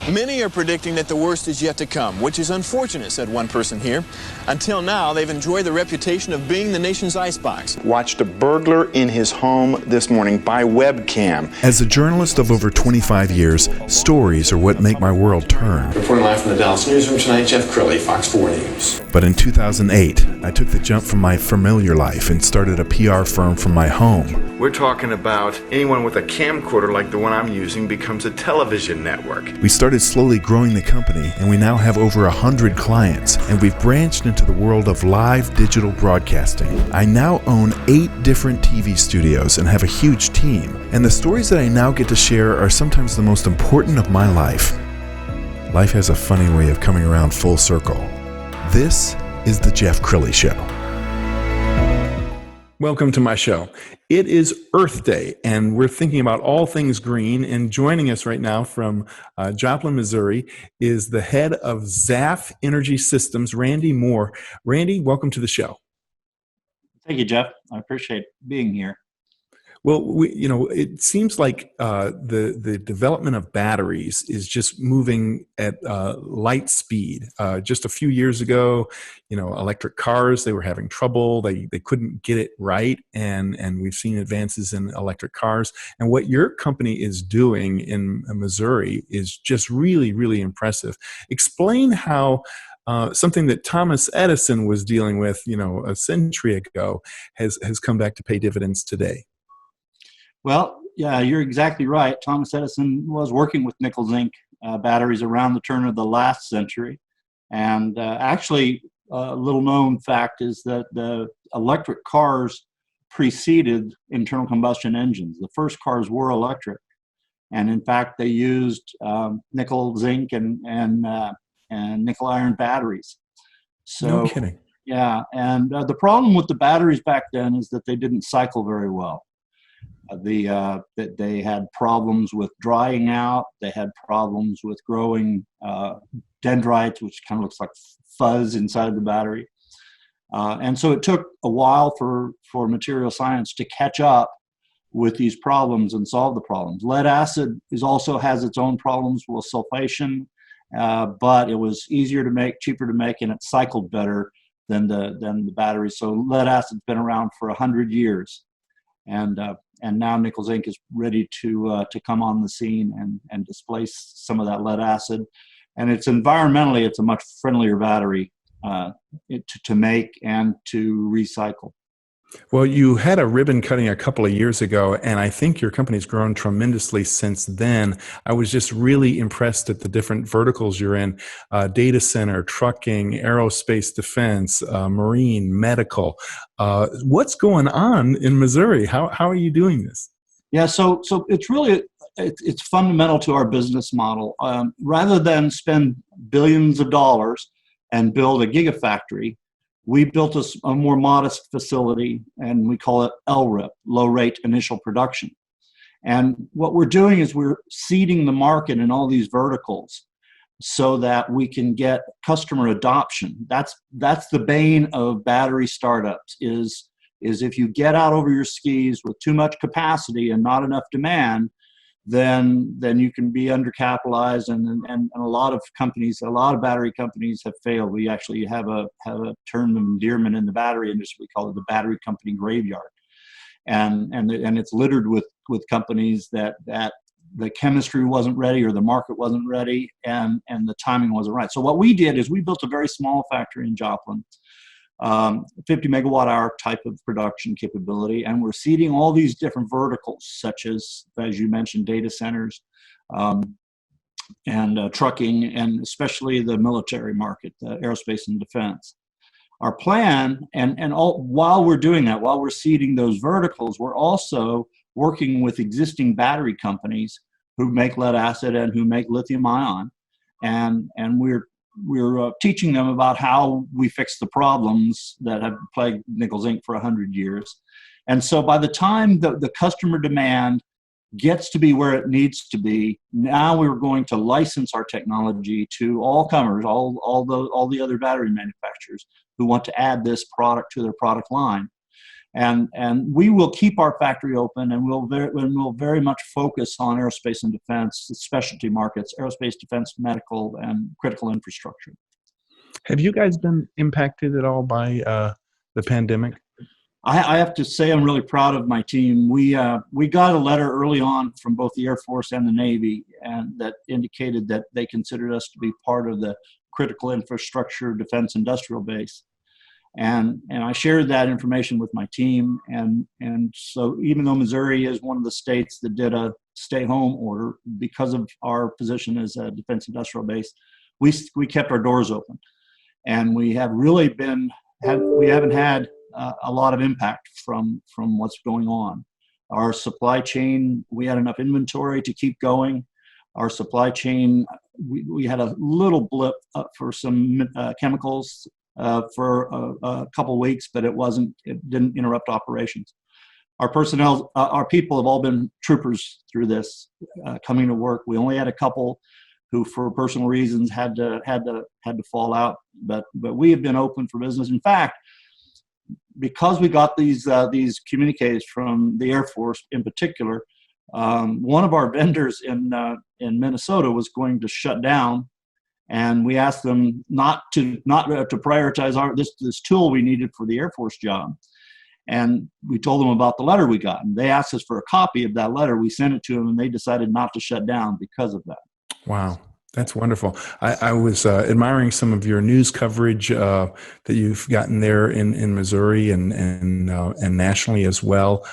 Many are predicting that the worst is yet to come, which is unfortunate, said one person here. Until now, they've enjoyed the reputation of being the nation's icebox. Watched a burglar in his home this morning by webcam. As a journalist of over 25 years, stories are what make my world turn. Reporting live from the Dallas newsroom tonight, Jeff Crilley, Fox 4 News. But in 2008, I took the jump from my familiar life and started a PR firm from my home. We're talking about anyone with a camcorder like the one I'm using becomes a television network. We started slowly growing the company, and we now have over 100 clients, and we've branched into the world of live digital broadcasting. I now own 8 different TV studios and have a huge team, and the stories that I now get to share are sometimes the most important of my life. Life has a funny way of coming around full circle. This is the Jeff Crilley Show. Welcome to my show. It is Earth Day, and we're thinking about all things green. And joining us right now from Joplin, Missouri, is the head of ZAF Energy Systems, Randy Moore. Randy, welcome to the show. Thank you, Jeff. I appreciate being here. Well, it seems like the development of batteries is just moving at light speed. Just a few years ago, electric cars, they were having trouble. They couldn't get it right, and we've seen advances in electric cars. And what your company is doing in Missouri is just really, really impressive. Explain how something that Thomas Edison was dealing with, a century ago, has come back to pay dividends today. Well, yeah, you're exactly right. Thomas Edison was working with nickel-zinc batteries around the turn of the last century. And actually, a little-known fact is that the electric cars preceded internal combustion engines. The first cars were electric. And in fact, they used nickel, zinc, and nickel-iron batteries. So, no kidding. Yeah, and the problem with the batteries back then is that they didn't cycle very well. That they had problems with drying out. They had problems with growing dendrites, which kind of looks like fuzz inside of the battery. And so it took a while for material science to catch up with these problems and solve the problems. Lead acid also has its own problems with sulfation, but it was easier to make, cheaper to make, and it cycled better than the battery. So lead acid's been around for 100 years. And now nickel zinc is ready to come on the scene and displace some of that lead acid. And environmentally, it's a much friendlier battery to make and to recycle. Well, you had a ribbon cutting a couple of years ago, and I think your company's grown tremendously since then. I was just really impressed at the different verticals you're in: data center, trucking, aerospace defense, marine, medical. What's going on in Missouri? How are you doing this? Yeah, so it's really it's fundamental to our business model. Rather than spend billions of dollars and build a gigafactory, we built a more modest facility, and we call it LRIP, low rate initial production. And what we're doing is we're seeding the market in all these verticals so that we can get customer adoption. That's the bane of battery startups is if you get out over your skis with too much capacity and not enough demand, then you can be undercapitalized, and a lot of companies, a lot of battery companies have failed. We actually have a term of endearment in the battery industry. We call it the battery company graveyard, and it's littered with companies that the chemistry wasn't ready or the market wasn't ready and the timing wasn't right. So what we did is we built a very small factory in Joplin, 50 megawatt hour type of production capability, and we're seeding all these different verticals, such as you mentioned, data centers, and trucking, and especially the military market, the aerospace and defense. Our plan, while we're doing that, while we're seeding those verticals, we're also working with existing battery companies who make lead acid and who make lithium ion, and we're teaching them about how we fix the problems that have plagued nickel zinc for 100 years. And so by the time the customer demand gets to be where it needs to be, now we're going to license our technology to all comers, all the other battery manufacturers who want to add this product to their product line. And we will keep our factory open, and we'll very much focus on aerospace and defense, specialty markets, aerospace, defense, medical, and critical infrastructure. Have you guys been impacted at all by the pandemic? I have to say I'm really proud of my team. We got a letter early on from both the Air Force and the Navy, and that indicated that they considered us to be part of the critical infrastructure defense industrial base. And I shared that information with my team. And so even though Missouri is one of the states that did a stay-home order, because of our position as a defense industrial base, we kept our doors open. And we have really we haven't had a lot of impact from what's going on. Our supply chain, we had enough inventory to keep going. Our supply chain, we had a little blip for some chemicals for a couple weeks, but it didn't interrupt operations. Our personnel, our people have all been troopers through this, coming to work. We only had a couple who, for personal reasons, had to fall out, but we have been open for business. In fact, because we got these communiques from the Air Force in particular, one of our vendors in Minnesota was going to shut down. And we asked them not to prioritize this tool we needed for the Air Force job. And we told them about the letter we got. And they asked us for a copy of that letter. We sent it to them, and they decided not to shut down because of that. Wow. That's wonderful. I was admiring some of your news coverage that you've gotten there in Missouri and nationally as well.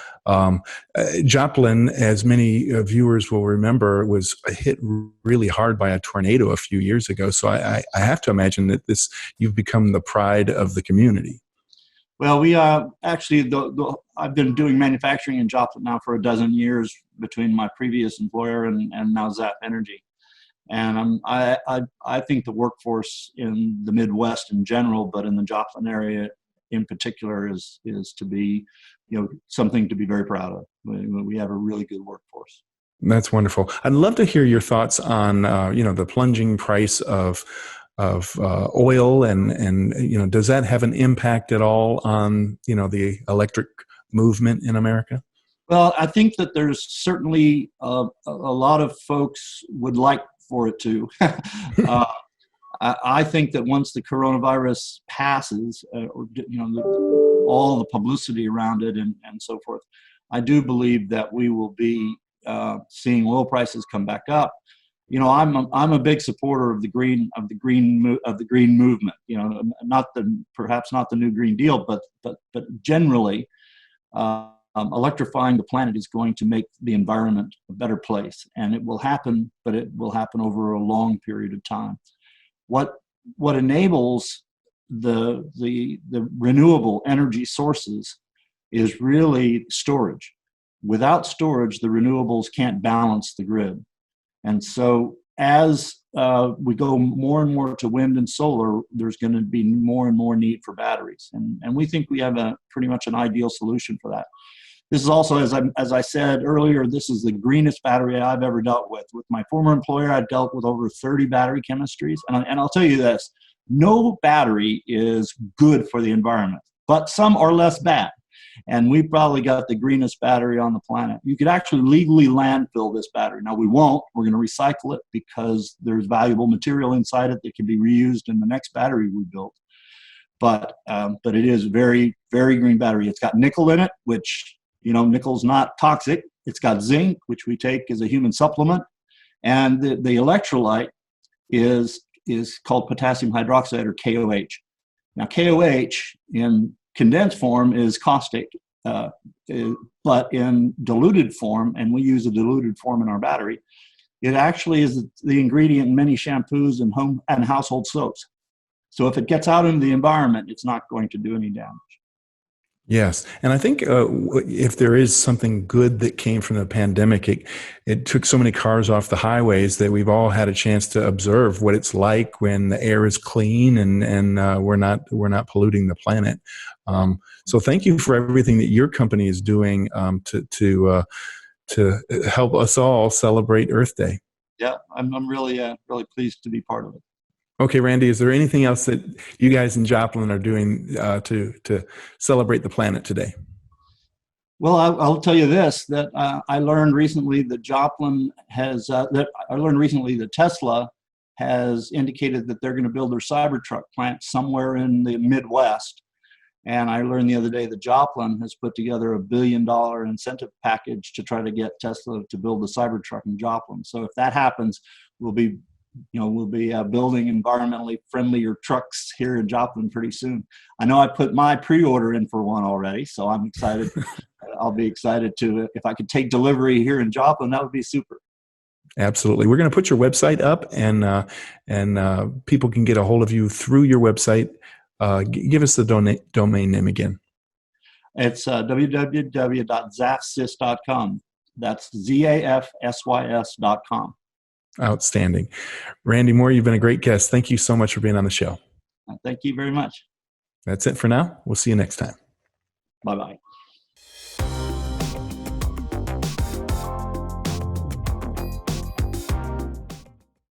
Joplin, as many viewers will remember, was hit really hard by a tornado a few years ago. So I have to imagine that you've become the pride of the community. Well, we actually, I've been doing manufacturing in Joplin now for a dozen years between my previous employer and now ZAF Energy. And I think the workforce in the Midwest in general, but in the Joplin area in particular, is to be, something to be very proud of. We have a really good workforce. That's wonderful. I'd love to hear your thoughts on the plunging price of oil, and does that have an impact at all on the electric movement in America? Well, I think that there's certainly a lot of folks would like for it to. I think that once the coronavirus passes, all the publicity around it and so forth, I do believe that we will be seeing oil prices come back up. I'm a big supporter of the green movement. Perhaps not the new Green Deal, but generally. Electrifying the planet is going to make the environment a better place, and it will happen, but it will happen over a long period of time. What enables the renewable energy sources is really storage. Without storage, the renewables can't balance the grid. And so as we go more and more to wind and solar, there's going to be more and more need for batteries. And we think we have pretty much an ideal solution for that. This is also, as I said earlier, this is the greenest battery I've ever dealt with. With my former employer, I dealt with over 30 battery chemistries. And I'll tell you this, no battery is good for the environment, but some are less bad. And we probably got the greenest battery on the planet. You could actually legally landfill this battery. Now, we won't. We're going to recycle it because there's valuable material inside it that can be reused in the next battery we build. But it is a very, very green battery. It's got nickel in it, which, nickel's not toxic. It's got zinc, which we take as a human supplement. And the electrolyte is called potassium hydroxide, or KOH. Now, KOH in condensed form is caustic, but in diluted form, and we use a diluted form in our battery, it actually is the ingredient in many shampoos and home and household soaps. So if it gets out into the environment, it's not going to do any damage. Yes. And I think if there is something good that came from the pandemic, it took so many cars off the highways that we've all had a chance to observe what it's like when the air is clean and we're not polluting the planet. So thank you for everything that your company is doing to help us all celebrate Earth Day. Yeah, I'm really pleased to be part of it. Okay, Randy, is there anything else that you guys in Joplin are doing to celebrate the planet today? Well, I'll tell you this, that I learned recently that Tesla has indicated that they're going to build their Cybertruck plant somewhere in the Midwest. And I learned the other day that Joplin has put together $1 billion incentive package to try to get Tesla to build the Cybertruck in Joplin. So if that happens, we'll be building environmentally friendlier trucks here in Joplin pretty soon. I know I put my pre-order in for one already, so I'm excited. I'll be excited to, if I could take delivery here in Joplin, that would be super. Absolutely. We're going to put your website up, and people can get a hold of you through your website. Give us the domain name again. It's www.zafsys.com. That's ZAFSYS.com. Outstanding. Randy Moore, you've been a great guest. Thank you so much for being on the show. Thank you very much. That's it for now. We'll see you next time. Bye-bye.